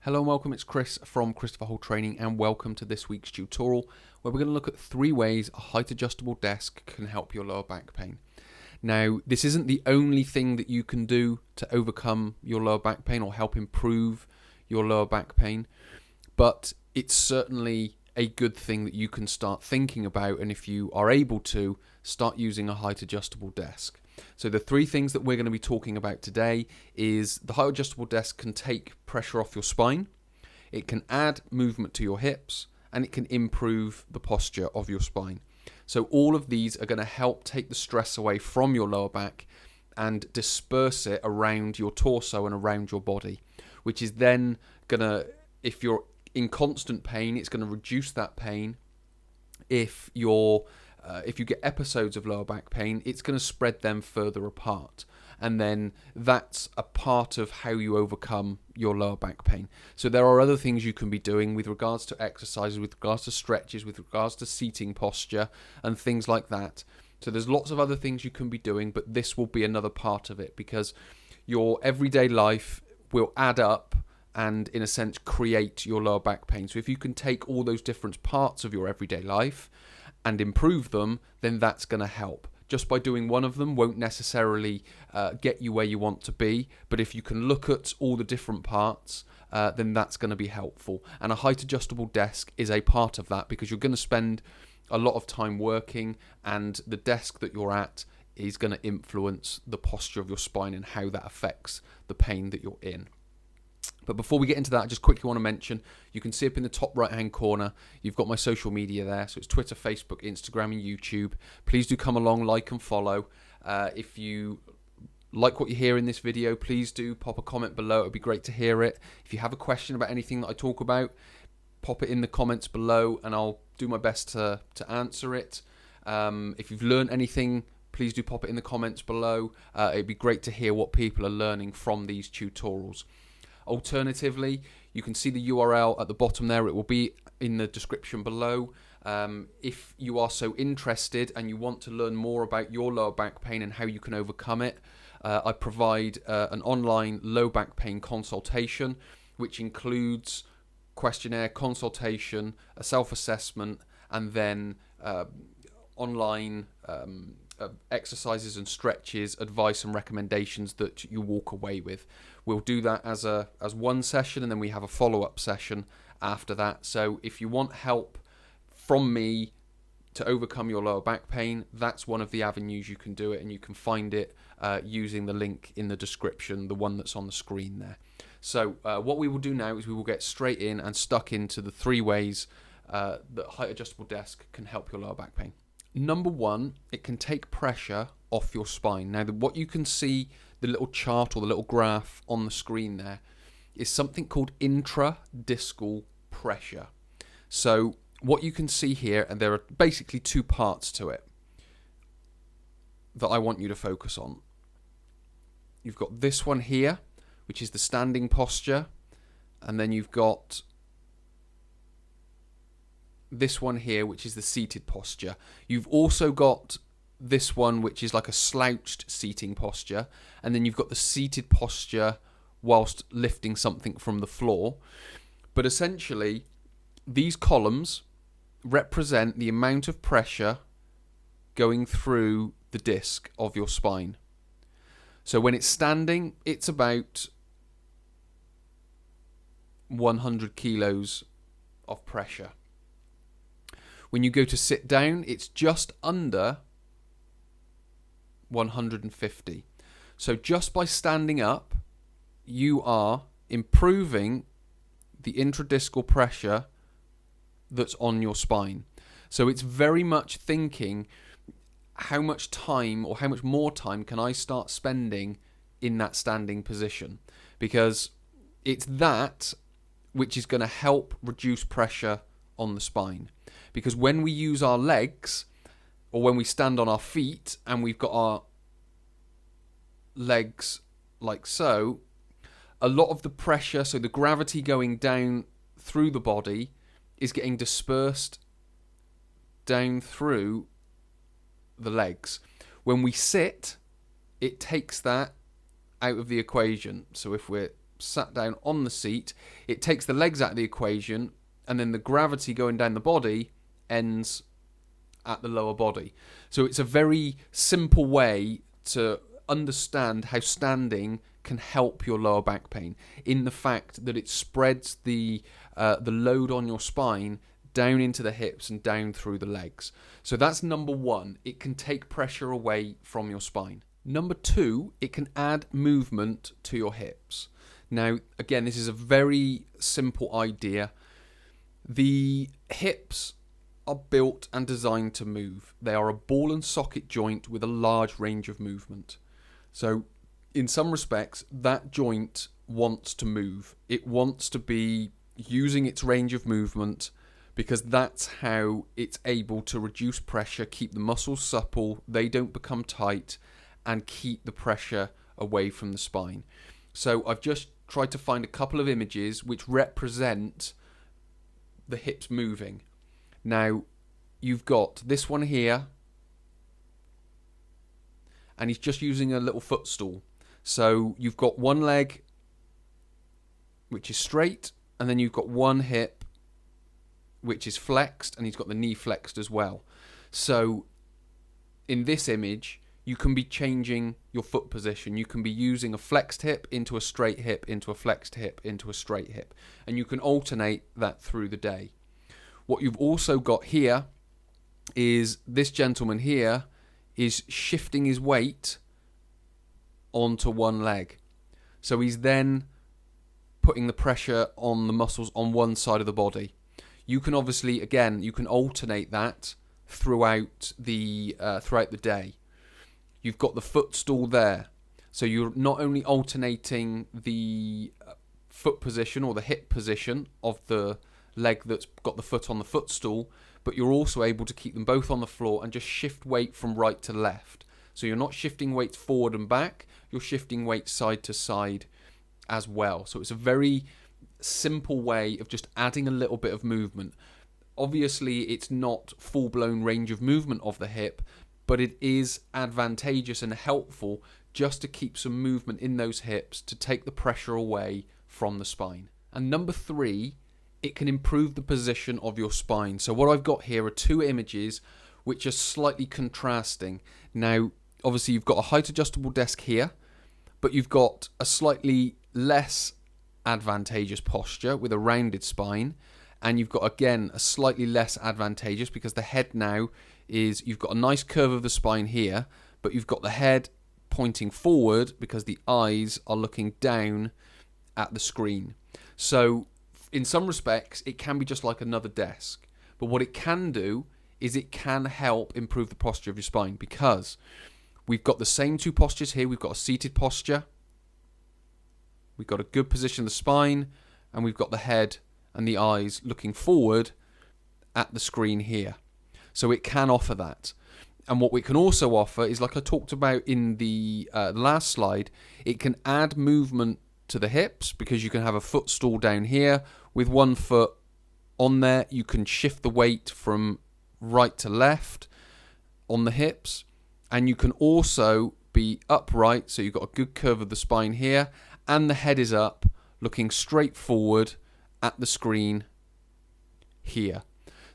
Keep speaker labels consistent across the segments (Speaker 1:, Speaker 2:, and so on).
Speaker 1: Hello and welcome, it's Chris from Christopher Hall Training and welcome to this week's tutorial where we're going to look at 3 ways a height adjustable desk can help your lower back pain. Now, this isn't the only thing that you can do to overcome your lower back pain or help improve your lower back pain, but it's certainly a good thing that you can start thinking about, and if you are able to, start using a height adjustable desk. So the 3 things that we're going to be talking about today is the height adjustable desk can take pressure off your spine, it can add movement to your hips, and it can improve the posture of your spine. So all of these are going to help take the stress away from your lower back and disperse it around your torso and around your body, which is then going to, if you're in constant pain, it's going to reduce that pain. If you get episodes of lower back pain, it's going to spread them further apart. And then that's a part of how you overcome your lower back pain. So there are other things you can be doing with regards to exercises, with regards to stretches, with regards to seating posture and things like that. So there's lots of other things you can be doing, but this will be another part of it because your everyday life will add up and in a sense create your lower back pain. So if you can take all those different parts of your everyday life and improve them, then that's going to help. Just by doing one of them won't necessarily get you where you want to be, but if you can look at all the different parts, then that's going to be helpful. And a height adjustable desk is a part of that because you're going to spend a lot of time working, and the desk that you're at is going to influence the posture of your spine and how that affects the pain that you're in. But before we get into that, I just quickly want to mention, you can see up in the top right hand corner, you've got my social media there. So it's Twitter, Facebook, Instagram and YouTube. Please do come along, like and follow. If you like what you hear in this video, please do pop a comment below. It would be great to hear it. If you have a question about anything that I talk about, pop it in the comments below and I'll do my best to answer it. If you've learned anything, please do pop it in the comments below. It'd be great to hear what people are learning from these tutorials. Alternatively, you can see the URL at the bottom there. It will be in the description below. If you are so interested and you want to learn more about your lower back pain and how you can overcome it, I provide an online low back pain consultation, which includes questionnaire, consultation, a self-assessment, and then online exercises and stretches, advice and recommendations that you walk away with. We'll do that as one session, and then we have a follow-up session after that. So if you want help from me to overcome your lower back pain, that's one of the avenues you can do it, and you can find it using the link in the description, the one that's on the screen there. So what we will do now is we will get straight in and stuck into the 3 ways that height adjustable desk can help your lower back pain. Number 1, it can take pressure off your spine. Now, what you can see, the little chart or the little graph on the screen there, is something called intradiscal pressure. So what you can see here, and there are basically 2 parts to it that I want you to focus on. You've got this one here, which is the standing posture, and then you've got this one here, which is the seated posture. You've also got this one, which is like a slouched seating posture, and then you've got the seated posture whilst lifting something from the floor. But essentially, these columns represent the amount of pressure going through the disc of your spine. So when it's standing, it's about 100 kilos of pressure. When you go to sit down, it's just under 150. So just by standing up, you are improving the intradiscal pressure that's on your spine. So it's very much thinking, how much time or how much more time can I start spending in that standing position? Because it's that which is going to help reduce pressure on the spine. Because when we use our legs, or when we stand on our feet and we've got our legs like so, a lot of the pressure, so the gravity going down through the body, is getting dispersed down through the legs. When we sit, it takes that out of the equation. So if we're sat down on the seat, it takes the legs out of the equation, and then the gravity going down the body ends at the lower body. So it's a very simple way to understand how standing can help your lower back pain, in the fact that it spreads the load on your spine down into the hips and down through the legs. So that's number one. It can take pressure away from your spine. Number two, it can add movement to your hips. Now, again, this is a very simple idea. The hips are built and designed to move. They are a ball and socket joint with a large range of movement. So, in some respects, that joint wants to move. It wants to be using its range of movement, because that's how it's able to reduce pressure, keep the muscles supple, they don't become tight, and keep the pressure away from the spine. So I've just tried to find a couple of images which represent the hips moving. Now, you've got this one here, and he's just using a little footstool. So you've got one leg which is straight, and then you've got one hip which is flexed, and he's got the knee flexed as well. So in this image, you can be changing your foot position. You can be using a flexed hip into a straight hip, into a flexed hip, into a straight hip. And you can alternate that through the day. What you've also got here is this gentleman here is shifting his weight onto one leg. So he's then putting the pressure on the muscles on one side of the body. You can obviously, again, you can alternate that throughout the day. You've got the footstool there. So you're not only alternating the foot position or the hip position of the leg that's got the foot on the footstool, but you're also able to keep them both on the floor and just shift weight from right to left. So you're not shifting weight forward and back, you're shifting weight side to side as well. So it's a very simple way of just adding a little bit of movement. Obviously, it's not full-blown range of movement of the hip, but it is advantageous and helpful just to keep some movement in those hips to take the pressure away from the spine. And number three, it can improve the position of your spine. So what I've got here are two images which are slightly contrasting. Now, obviously you've got a height adjustable desk here, but you've got a slightly less advantageous posture with a rounded spine, and you've got, again, a slightly less advantageous because the head now is, you've got a nice curve of the spine here, but you've got the head pointing forward because the eyes are looking down at the screen. So in some respects, it can be just like another desk. But what it can do is it can help improve the posture of your spine, because we've got the same two postures here. We've got a seated posture, we've got a good position of the spine, and we've got the head and the eyes looking forward at the screen here. So it can offer that. And what we can also offer is, like I talked about in the last slide, it can add movement to the hips, because you can have a footstool down here with one foot on there. You can shift the weight from right to left on the hips, and you can also be upright, so you've got a good curve of the spine here, and the head is up looking straight forward at the screen here.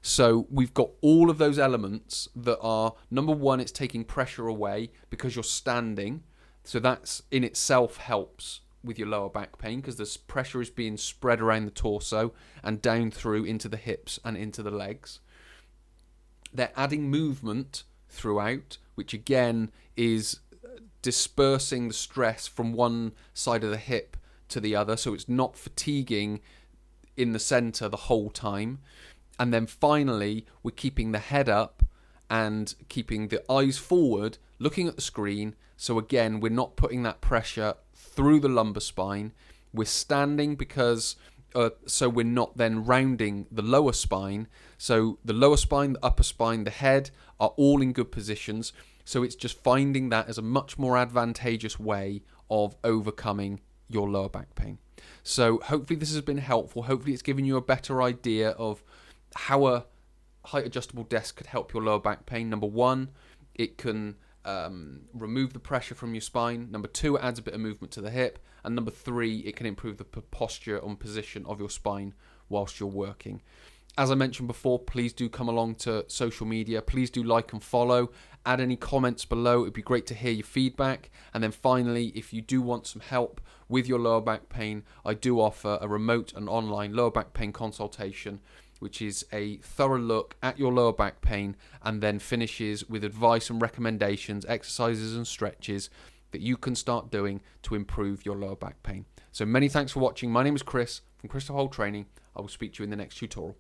Speaker 1: So we've got all of those elements that are, number one, it's taking pressure away because you're standing. So that's in itself helps with your lower back pain, because the pressure is being spread around the torso and down through into the hips and into the legs. They're adding movement throughout, which again is dispersing the stress from one side of the hip to the other, so it's not fatiguing in the center the whole time. And then finally, we're keeping the head up and keeping the eyes forward, looking at the screen. So again, we're not putting that pressure through the lumbar spine. We're standing because, so we're not then rounding the lower spine. So the lower spine, the upper spine, the head are all in good positions. So it's just finding that as a much more advantageous way of overcoming your lower back pain. So hopefully this has been helpful. Hopefully it's given you a better idea of how a height adjustable desk could help your lower back pain. Number one, it can remove the pressure from your spine. Number two, it adds a bit of movement to the hip. And number 3, it can improve the posture and position of your spine whilst you're working. As I mentioned before, please do come along to social media. Please do like and follow. Add any comments below. It'd be great to hear your feedback. And then finally, if you do want some help with your lower back pain, I do offer a remote and online lower back pain consultation, which is a thorough look at your lower back pain and then finishes with advice and recommendations, exercises and stretches that you can start doing to improve your lower back pain. So many thanks for watching. My name is Chris from Christopher Holt Training. I will speak to you in the next tutorial.